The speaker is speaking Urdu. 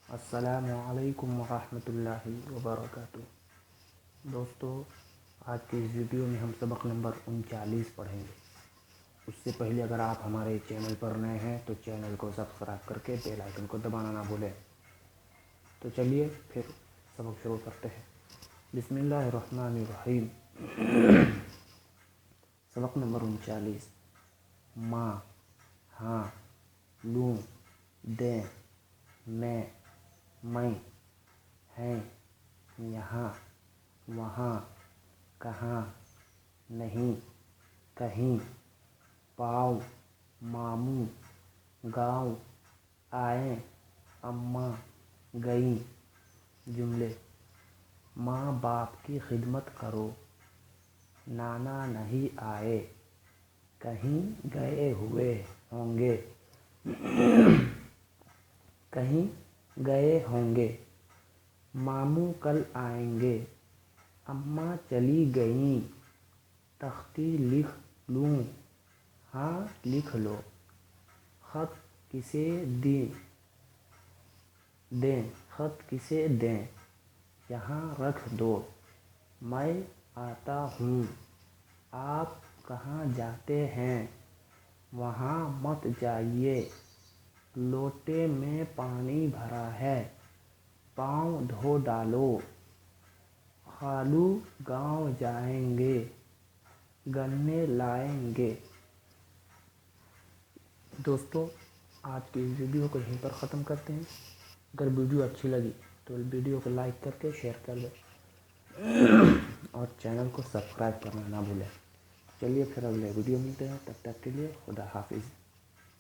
السلام علیکم ورحمۃ اللہ وبرکاتہ۔ دوستو، آج کی اس ویڈیو میں ہم سبق نمبر 39 پڑھیں گے۔ اس سے پہلے اگر آپ ہمارے چینل پر نئے ہیں تو چینل کو سبسکرائب کر کے بیل آئیکن کو دبانا نہ بھولیں۔ تو چلیے پھر سبق شروع کرتے ہیں۔ بسم اللہ الرحمن الرحیم۔ سبق نمبر 39۔ ماں، ہاں، لوں، دیں، میں، ہیں، یہاں، وہاں، کہاں، نہیں، کہیں، پاؤ، ماموں، گاؤں، آئیں، اماں، گئیں۔ جملے: ماں باپ کی خدمت کرو، نانا نہیں آئے، کہیں گئے ہوئے ہوں گے، ماموں کل آئیں گے، اماں چلی گئیں، تختی لکھ لوں، ہاں لکھ لو، خط کسے دیں، یہاں رکھ دو، میں آتا ہوں، آپ کہاں جاتے ہیں، وہاں مت جائیے، لوٹے میں پانی بھرا ہے، پاؤں دھو ڈالو، خالو گاؤں جائیں گے، گنے لائیں گے۔ دوستو، آج کی ویڈیو کو یہیں پر ختم کرتے ہیں۔ اگر ویڈیو اچھی لگی تو ویڈیو کو لائک کر کے شیئر کر دیں اور چینل کو سبسکرائب کرنا نہ بھولیں۔ چلیے پھر اگلے ویڈیو ملتے ہیں، تب تک کے لیے خدا حافظ۔